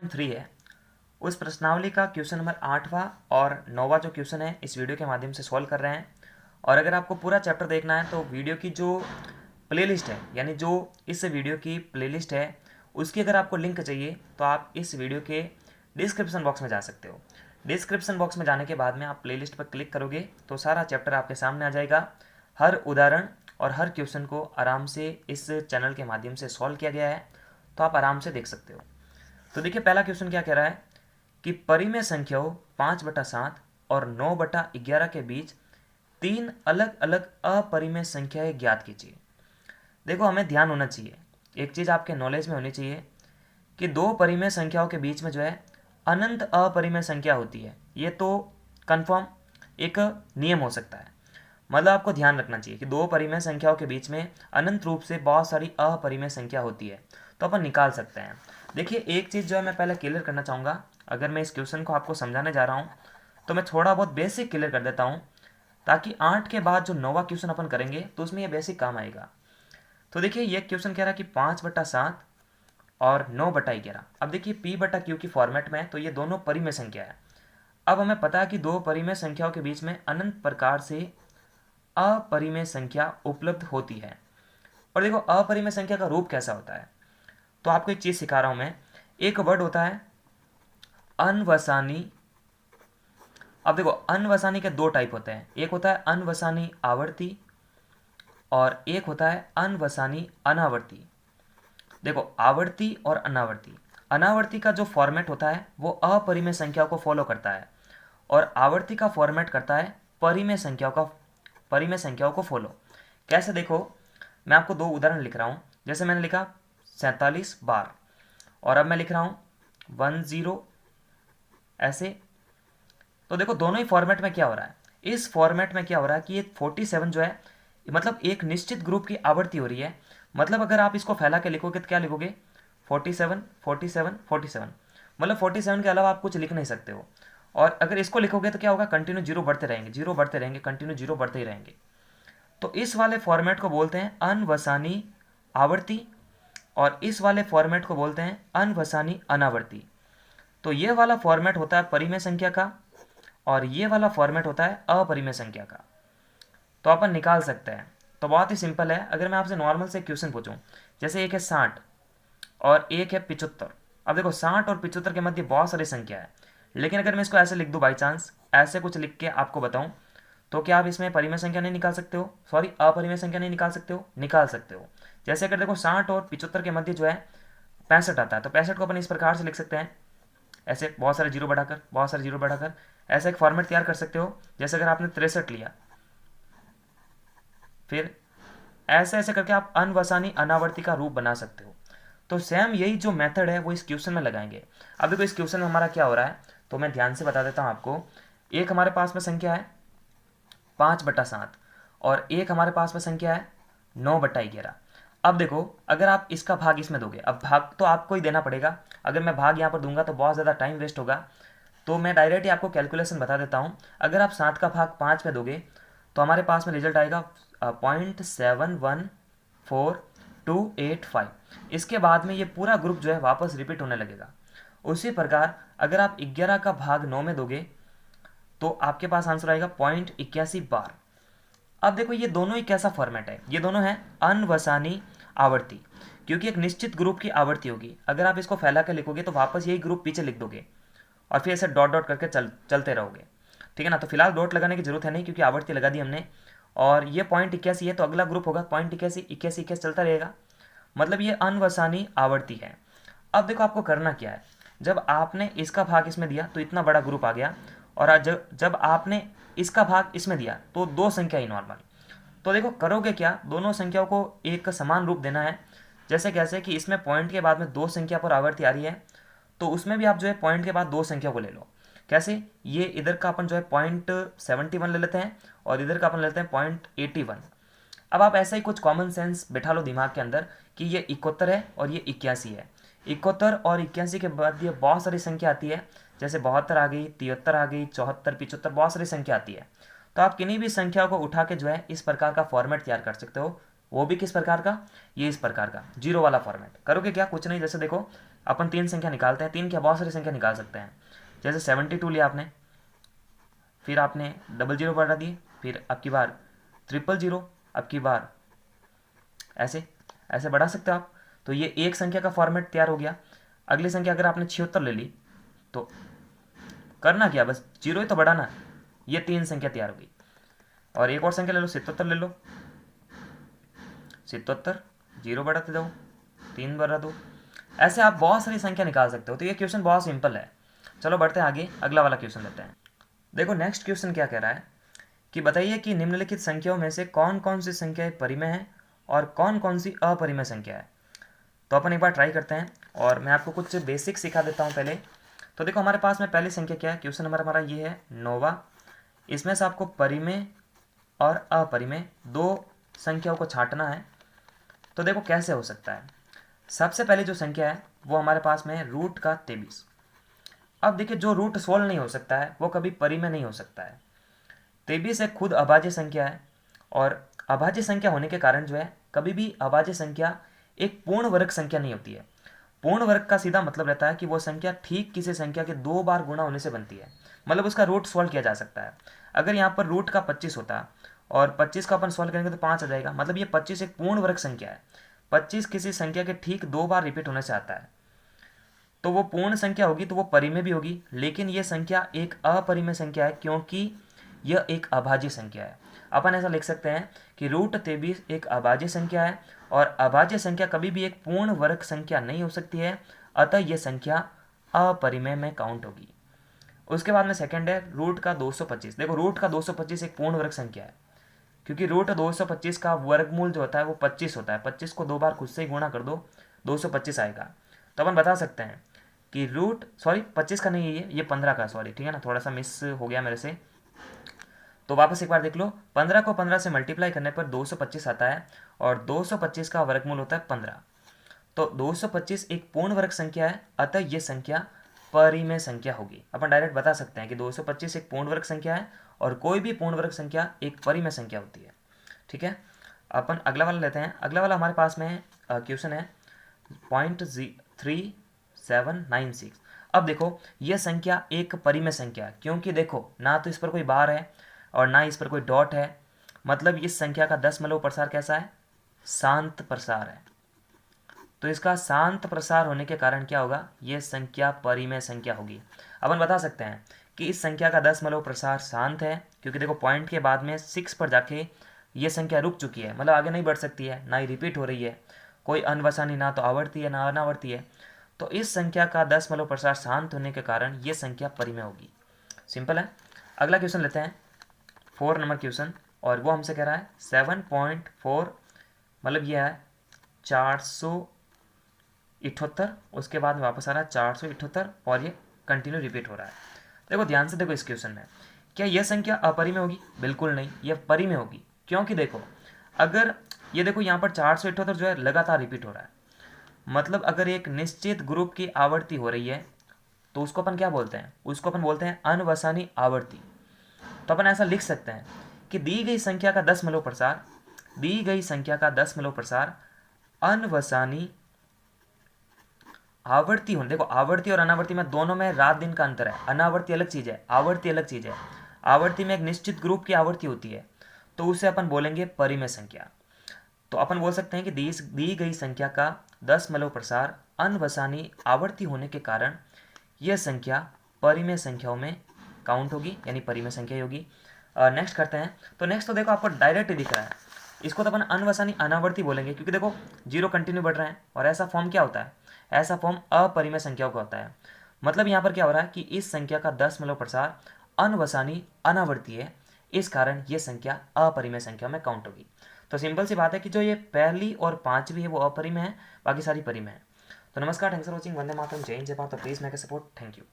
3 है, उस प्रश्नावली का क्वेश्चन नंबर 8वां और 9वां जो क्वेश्चन है इस वीडियो के माध्यम से सॉल्व कर रहे हैं। और अगर आपको पूरा चैप्टर देखना है तो वीडियो की जो प्लेलिस्ट है, यानी जो इस वीडियो की प्लेलिस्ट है, उसकी अगर आपको लिंक चाहिए तो आप इस वीडियो के डिस्क्रिप्शन बॉक्स में जा सकते हो। डिस्क्रिप्शन बॉक्स में जाने के बाद में आप प्लेलिस्ट पर क्लिक करोगे तो सारा चैप्टर आपके सामने आ जाएगा। हर उदाहरण और हर क्वेश्चन को आराम से इस चैनल के माध्यम से सॉल्व किया गया है, तो आप आराम से देख सकते हो। तो देखिए पहला क्वेश्चन क्या कह रहा है कि परिमेय संख्याओं 5/7 और 9/11 के बीच 3 अलग अलग अपरिमेय संख्याएं ज्ञात कीजिए। देखो हमें ध्यान होना चाहिए, एक चीज़ आपके नॉलेज में होनी चाहिए कि दो परिमेय संख्याओं के बीच में जो है अनंत अपरिमेय संख्या होती है। ये तो कंफर्म एक नियम हो सकता है, मतलब आपको ध्यान रखना चाहिए कि दो परिमेय संख्याओं के बीच में अनंत रूप से बहुत सारी अपरिमेय संख्या होती है, तो अपन निकाल सकते हैं। देखिए एक चीज़ जो है मैं पहले क्लियर करना चाहूँगा, अगर मैं इस क्वेश्चन को आपको समझाने जा रहा हूँ तो मैं थोड़ा बहुत बेसिक क्लियर कर देता हूँ, ताकि 8 के बाद जो 9वां क्वेश्चन अपन करेंगे तो उसमें ये बेसिक काम आएगा। तो देखिए ये क्वेश्चन कह रहा है कि 5/7 और 9/11। अब देखिए P/Q की फॉर्मेट में है, तो ये दोनों परिमेय संख्या है। अब हमें पता है कि दो परिमेय संख्याओं के बीच में अनंत प्रकार से अपरिमेय संख्या उपलब्ध होती है। और देखो अपरिमेय संख्या का रूप कैसा होता है, तो आपको एक चीज़ सिखा रहा हूँ मैं। एक वर्ड होता है अनवसानी। अब देखो अनवसानी के दो टाइप होते हैं, एक होता है अनवसानी आवर्ती और एक होता है अनवसानी अनावर्ती। देखो आवर्ती और अनावर्ती, अनावर्ती का जो फॉर्मेट होता है वो अपरिमेय संख्याओं को फॉलो करता है और आवर्ती का फॉर्मेट करता है परिमेय संख्याओं को फॉलो। कैसे देखो, मैं आपको दो उदाहरण लिख रहा हूँ। जैसे मैंने लिखा 47 बार और अब मैं लिख रहा हूँ 10 ऐसे। तो देखो दोनों ही फॉर्मेट में क्या हो रहा है, इस फॉर्मेट में क्या हो रहा है कि ये 47 जो है मतलब एक निश्चित ग्रुप की आवृत्ति हो रही है। मतलब अगर आप इसको फैला के लिखोगे तो क्या लिखोगे 47 47 47, मतलब 47 के अलावा आप कुछ लिख नहीं सकते हो। और अगर इसको लिखोगे तो क्या होगा, कंटिन्यू जीरो बढ़ते रहेंगे, जीरो बढ़ते रहेंगे, कंटिन्यू जीरो बढ़ते ही रहेंगे। तो इस वाले फॉर्मेट को बोलते हैं अनवसानी आवर्ती और इस वाले फॉर्मेट को बोलते हैं अनवसानी अनावर्ती। तो ये वाला फॉर्मेट होता है परिमेय संख्या का और ये वाला फॉर्मेट होता है अपरिमेय संख्या का। तो अपन निकाल सकते हैं। तो बहुत ही सिंपल है, अगर मैं आपसे नॉर्मल से क्वेश्चन पूछूं, जैसे एक है 60 और एक है 75। अब देखो 60 और 75 के मध्य बहुत सारी संख्या है, लेकिन अगर मैं इसको ऐसे लिख दूं, बाई चांस ऐसे कुछ लिख के आपको बताऊं, तो क्या आप इसमें परिमेय संख्या नहीं निकाल सकते हो, सॉरी अपरिमेय संख्या नहीं निकाल सकते हो? निकाल सकते हो। जैसे अगर देखो 60 और 75 के मध्य जो है 65 आता है, तो 65 को अपन इस प्रकार से लिख सकते हैं, ऐसे बहुत सारे जीरो बढ़ाकर, बहुत सारे जीरो बढ़ाकर ऐसा एक फॉर्मेट तैयार कर सकते हो। जैसे अगर आपने 63 लिया, फिर ऐसे ऐसे करके आप अनवसानी अनावर्ती का रूप बना सकते हो। तो सेम यही जो मेथड है वो इस क्वेश्चन में लगाएंगे। अब देखो इस क्वेश्चन में हमारा क्या हो रहा है, तो मैं ध्यान से बता देता हूँ आपको। एक हमारे पास में संख्या है 5/7 और एक हमारे पास में संख्या है 9/11। अब देखो अगर आप इसका भाग इसमें दोगे, अब भाग तो आपको ही देना पड़ेगा। अगर मैं भाग यहाँ पर दूंगा तो बहुत ज़्यादा टाइम वेस्ट होगा, तो मैं डायरेक्ट ही आपको कैलकुलेशन बता देता हूँ। अगर आप 7 का भाग 5 में दोगे तो हमारे पास में रिजल्ट आएगा 0.714285। इसके बाद में ये पूरा ग्रुप जो है वापस रिपीट होने लगेगा। उसी प्रकार अगर आप 11 का भाग 9 में दोगे तो आपके पास आंसर आएगा 0.81 बार। अब देखो ये दोनों ही कैसा फॉर्मेट है, ये दोनों है अनवसानी आवर्ती, क्योंकि एक निश्चित ग्रुप की आवर्ती होगी। अगर आप इसको फैला कर लिखोगे तो वापस यही ग्रुप पीछे लिख दोगे और फिर ऐसे डॉट डॉट करके चलते रहोगे, ठीक है ना। तो फिलहाल डॉट लगाने की जरूरत है नहीं, क्योंकि आवर्ती लगा दी हमने। और ये 0.81 है तो अगला ग्रुप होगा 0.81 81 81 चलता रहेगा, मतलब ये अनवसानी आवर्ती है। अब देखो आपको करना क्या है, जब आपने इसका भाग इसमें दिया तो इतना बड़ा ग्रुप आ गया, और आज जब आपने इसका भाग इसमें दिया तो दो संख्या ही नॉर्मल। तो देखो करोगे क्या, दोनों संख्याओं को एक समान रूप देना है। जैसे कैसे कि इसमें पॉइंट के बाद में दो संख्या पर आवर्ती आ रही है, तो उसमें भी आप जो है पॉइंट के बाद दो संख्या को ले लो। कैसे, ये इधर का अपन जो है 0.71 ले लेते हैं और इधर का अपन लेते हैं 0.81। अब आप ऐसा ही कुछ कॉमन सेंस बिठा लो दिमाग के अंदर कि ये 71 है और ये 81 है। 71 और 81 के बाद ये बहुत सारी संख्या आती है, जैसे 72 आ गई, 73 आ गई, 74 75, बहुत सारी संख्या आती है। तो आप किन्हीं भी संख्या को उठा के जो है इस प्रकार का फॉर्मेट तैयार कर सकते हो वो भी किस प्रकार का, ये इस प्रकार का जीरो वाला फॉर्मेट। करोगे क्या, कुछ नहीं, जैसे देखो अपन 3 संख्या निकालते हैं, 3 क्या बहुत सारी संख्या निकाल सकते हैं। जैसे 72 लिया आपने, फिर आपने 00 बढ़ा दिए, फिर अब की बार 000, अब की बार ऐसे ऐसे बढ़ा सकते हो आप। तो ये एक संख्या का फॉर्मेट तैयार हो गया। अगली संख्या अगर आपने 76 ले ली तो करना क्या, बस जीरो ही तो बढ़ाना है, ये 3 संख्या तैयार होगी। और एक और संख्या ले लो, 77 ले लो, 77 जीरो बढ़ाते जाओ, 3 बढ़ा दो। ऐसे आप बहुत सारी संख्या निकाल सकते हो। तो ये क्वेश्चन बहुत सिंपल है। चलो बढ़ते हैं आगे, अगला वाला क्वेश्चन लेते हैं। देखो नेक्स्ट क्वेश्चन क्या कह रहा है कि बताइए कि निम्नलिखित संख्याओं में से कौन कौन सी संख्याएं परिमेय है और कौन कौन सी अपरिमेय संख्या है। तो अपन एक बार ट्राई करते हैं और मैं आपको कुछ बेसिक सिखा देता हूँ पहले। तो देखो हमारे पास में पहली संख्या क्या है, क्वेश्चन नंबर हमारा ये है 9वां। इसमें से आपको परिमेय और अपरिमेय दो संख्याओं को छांटना है। तो देखो कैसे हो सकता है। सबसे पहले जो संख्या है वो हमारे पास में है रूट का 23। अब देखिए जो रूट 16 नहीं हो सकता है वो कभी परिमेय नहीं हो सकता है। 23 एक खुद अभाज्य संख्या है और अभाज्य संख्या होने के कारण जो है कभी भी अभाज्य संख्या एक पूर्ण वर्ग संख्या नहीं होती है। पूर्ण वर्ग का सीधा मतलब रहता है कि वो संख्या ठीक किसी संख्या के 2 बार गुणा होने से बनती है, मतलब उसका रूट सॉल्व किया जा सकता है। अगर यहाँ पर रूट का 25 होता और 25 का अपन सॉल्व करेंगे तो 5 आ जाएगा, मतलब ये 25 एक पूर्ण वर्ग संख्या है। 25 किसी संख्या के ठीक 2 बार रिपीट होने से आता है, तो वो पूर्ण संख्या होगी, तो वो परिमेय भी होगी। लेकिन ये संख्या एक अपरिमेय संख्या है क्योंकि यह एक अभाज्य संख्या है। अपन ऐसा लिख सकते हैं कि रूट 23 एक अभाज्य संख्या है और अभाज्य संख्या कभी भी एक पूर्ण वर्ग संख्या नहीं हो सकती है, अतः यह संख्या अपरिमेय में काउंट होगी। उसके बाद में सेकंड है रूट का 225। देखो रूट का 225 एक पूर्ण वर्ग संख्या है क्योंकि रूट 225 का वर्गमूल जो होता है वो 25 होता है। 25 को 2 बार खुद से ही गुणा कर दो, 225 आएगा। तो अपन बता सकते हैं कि रूट 25 का नहीं है ये 15 का, सॉरी ठीक है ना, थोड़ा सा मिस हो गया मेरे से। तो वापस एक बार देख लो, 15 को 15 से मल्टीप्लाई करने पर 225 आता है और 225 का वर्गमूल होता है 15। तो 225 एक पूर्ण वर्ग संख्या है, अतः ये संख्या परिमेय संख्या होगी। अपन डायरेक्ट बता सकते हैं कि 225 एक पूर्ण वर्ग संख्या है और कोई भी पूर्ण वर्ग संख्या एक परिमेय संख्या होती है। ठीक है, अपन अगला वाला लेते हैं। अगला वाला हमारे पास में क्वेश्चन है 0.3796। अब देखो यह संख्या एक परिमेय संख्या है क्योंकि देखो ना तो इस पर कोई बार है और ना इस पर कोई डॉट है, मतलब इस संख्या का दशमलव प्रसार कैसा है, शांत प्रसार है। तो इसका शांत प्रसार होने के कारण क्या होगा, ये संख्या परिमेय संख्या होगी। अपन बता सकते हैं कि इस संख्या का दशमलव प्रसार शांत है क्योंकि देखो पॉइंट के बाद में 6 पर जाके ये संख्या रुक चुकी है, मतलब आगे नहीं बढ़ सकती है, ना ही रिपीट हो रही है, कोई अनवसानी ना तो आवर्ती है ना अनावर्ती है। तो इस संख्या का दशमलव प्रसार शांत होने के कारण ये संख्या परिमेय होगी। सिंपल है। अगला क्वेश्चन लेते हैं, 4 नंबर क्वेश्चन, और वो हमसे कह रहा है 7.4, मतलब ये है 478, उसके बाद में वापस आ रहा है 478 और ये कंटिन्यू रिपीट हो रहा है। देखो ध्यान से देखो इस क्वेश्चन में, क्या यह संख्या अपरिमेय होगी, बिल्कुल नहीं, यह परिमेय होगी। क्योंकि देखो अगर ये देखो यहाँ पर 478 जो है लगातार रिपीट हो रहा है, मतलब अगर एक निश्चित ग्रुप की आवर्ती हो रही है तो उसको अपन क्या बोलते हैं, उसको अपन बोलते हैं अनवसानी आवर्ती। तो अपन ऐसा लिख सकते हैं कि दी गई संख्या का दशमलव प्रसार, दी गई संख्या का दशमलव प्रसार अनवसानी आवर्ती होने, देखो आवर्ती और अनावर्ती में दोनों में रात दिन का अंतर है। अनावर्ती अलग चीज है, आवर्ती अलग चीज है। आवर्ती में एक निश्चित ग्रुप की आवर्ती होती है तो उसे अपन बोलेंगे परिमेय संख्या। तो अपन बोल सकते हैं कि दी गई संख्या का दशमलव प्रसार अनवसानी आवर्ती होने के कारण यह संख्या परिमेय संख्याओं में काउंट होगी, यानी परिमेय संख्या होगी। नेक्स्ट करते हैं। तो नेक्स्ट तो देखो आपको डायरेक्ट दिख रहा है, इसको तो अपन अनवसानी अनावर्ती बोलेंगे क्योंकि देखो जीरो कंटिन्यू बढ़ रहा है और ऐसा फॉर्म क्या होता है, ऐसा फॉर्म अपरिमेय संख्याओं का होता है। मतलब यहाँ पर क्या हो रहा है कि इस संख्या का दशमलव प्रसार अनवसानी अनावर्ती है, इस कारण ये संख्या अपरिमेय संख्या में काउंट होगी। तो सिंपल सी बात है कि जो ये पहली और पांचवी है वो अपरिमेय है, बाकी सारी परिमेय है। तो नमस्कार, thanks for watching, Vande Mataram, जय हिंद, जय Bharat. Please make a support, thank you.